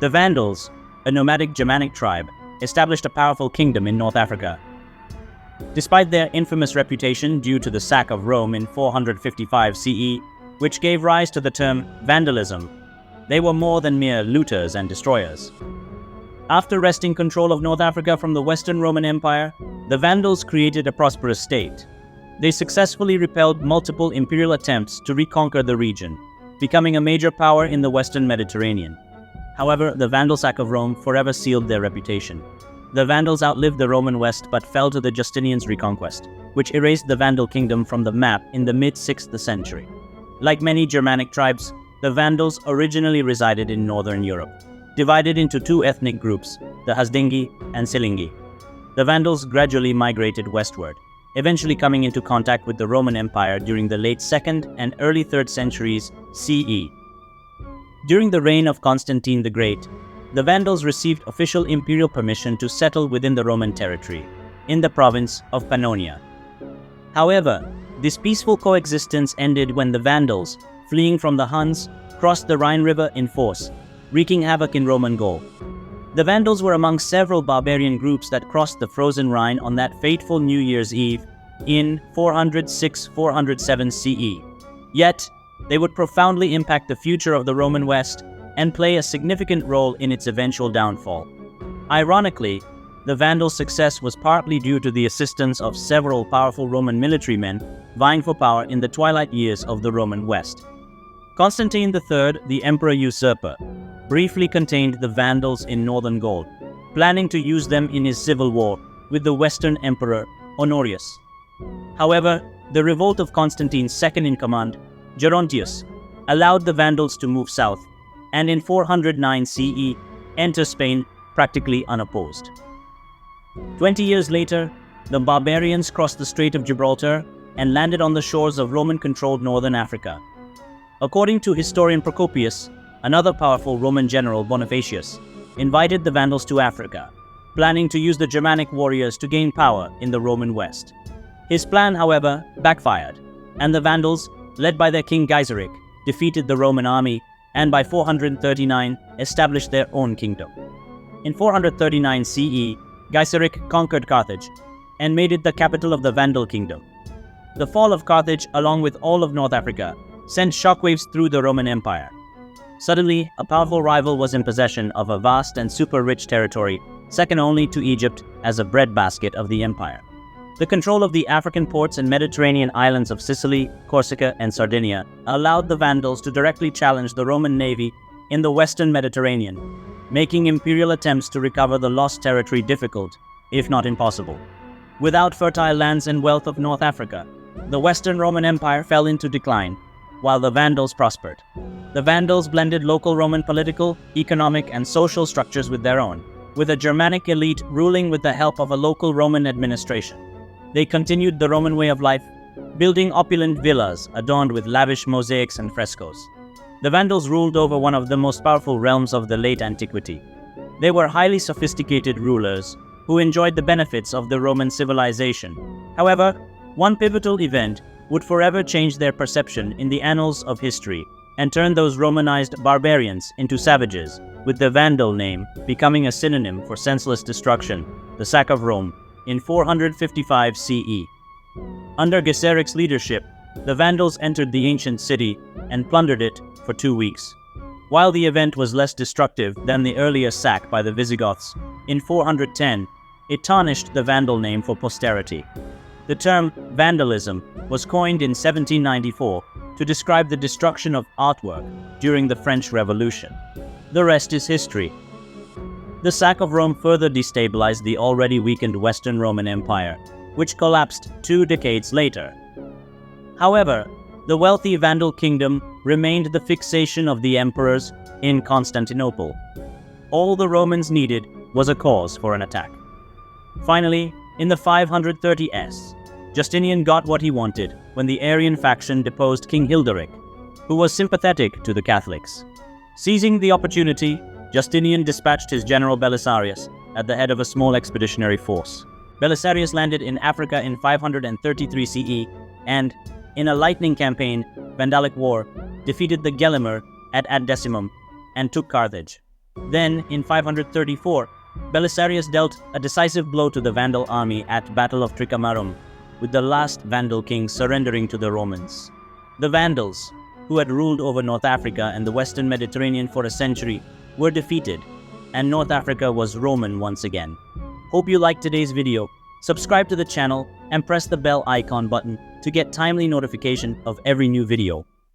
The Vandals, a nomadic Germanic tribe, established a powerful kingdom in North Africa. Despite their infamous reputation due to the sack of Rome in 455 CE, which gave rise to the term vandalism, they were more than mere looters and destroyers. After wresting control of North Africa from the Western Roman Empire, the Vandals created a prosperous state. They successfully repelled multiple imperial attempts to reconquer the region, becoming a major power in the Western Mediterranean. However, the Vandal Sack of Rome forever sealed their reputation. The Vandals outlived the Roman West but fell to the Justinian's reconquest, which erased the Vandal Kingdom from the map in the mid-6th century. Like many Germanic tribes, the Vandals originally resided in northern Europe, divided into two ethnic groups, the Hasdingi and Silingi. The Vandals gradually migrated westward, eventually coming into contact with the Roman Empire during the late 2nd and early 3rd centuries CE. During the reign of Constantine the Great, the Vandals received official imperial permission to settle within the Roman territory, in the province of Pannonia. However, this peaceful coexistence ended when the Vandals, fleeing from the Huns, crossed the Rhine River in force, wreaking havoc in Roman Gaul. The Vandals were among several barbarian groups that crossed the frozen Rhine on that fateful New Year's Eve in 406-407 CE. Yet, they would profoundly impact the future of the Roman West and play a significant role in its eventual downfall. Ironically, the Vandals' success was partly due to the assistance of several powerful Roman military men vying for power in the twilight years of the Roman West. Constantine III, the emperor usurper, briefly contained the Vandals in northern Gaul, planning to use them in his civil war with the Western emperor Honorius. However, the revolt of Constantine's second-in-command, Gerontius, allowed the Vandals to move south, and in 409 CE, enter Spain practically unopposed. 20 years later, the barbarians crossed the Strait of Gibraltar and landed on the shores of Roman-controlled northern Africa. According to historian Procopius, another powerful Roman general, Bonifacius, invited the Vandals to Africa, planning to use the Germanic warriors to gain power in the Roman West. His plan, however, backfired, and the Vandals, led by their king Gaiseric, defeated the Roman army and by 439 established their own kingdom. In 439 CE, Gaiseric conquered Carthage and made it the capital of the Vandal Kingdom. The fall of Carthage, along with all of North Africa, sent shockwaves through the Roman Empire. Suddenly, a powerful rival was in possession of a vast and super-rich territory, second only to Egypt as a breadbasket of the empire. The control of the African ports and Mediterranean islands of Sicily, Corsica, and Sardinia allowed the Vandals to directly challenge the Roman navy in the Western Mediterranean, making imperial attempts to recover the lost territory difficult, if not impossible. Without fertile lands and wealth of North Africa, the Western Roman Empire fell into decline, while the Vandals prospered. The Vandals blended local Roman political, economic, and social structures with their own, with a Germanic elite ruling with the help of a local Roman administration. They continued the Roman way of life, building opulent villas adorned with lavish mosaics and frescoes. The Vandals ruled over one of the most powerful realms of the late antiquity. They were highly sophisticated rulers who enjoyed the benefits of the Roman civilization. However, one pivotal event would forever change their perception in the annals of history and turn those Romanized barbarians into savages, with the Vandal name becoming a synonym for senseless destruction, the Sack of Rome, in 455 CE. Under Gaisaric's leadership, the Vandals entered the ancient city and plundered it for 2 weeks. While the event was less destructive than the earlier sack by the Visigoths, in 410, it tarnished the Vandal name for posterity. The term vandalism was coined in 1794 to describe the destruction of artwork during the French Revolution. The rest is history. The sack of Rome further destabilized the already weakened Western Roman Empire, which collapsed 2 decades later. However, the wealthy Vandal Kingdom remained the fixation of the emperors in Constantinople. All the Romans needed was a cause for an attack. Finally, in the 530s, Justinian got what he wanted when the Arian faction deposed King Hilderic, who was sympathetic to the Catholics. Seizing the opportunity, Justinian dispatched his general Belisarius at the head of a small expeditionary force. Belisarius landed in Africa in 533 CE and, in a lightning campaign, Vandalic War, defeated the Gelimer at Ad Decimum and took Carthage. Then, in 534, Belisarius dealt a decisive blow to the Vandal army at Battle of Tricamarum, with the last Vandal king surrendering to the Romans. The Vandals, who had ruled over North Africa and the Western Mediterranean for a century, were defeated, and North Africa was Roman once again. Hope you liked today's video. Subscribe to the channel and press the bell icon button to get timely notification of every new video.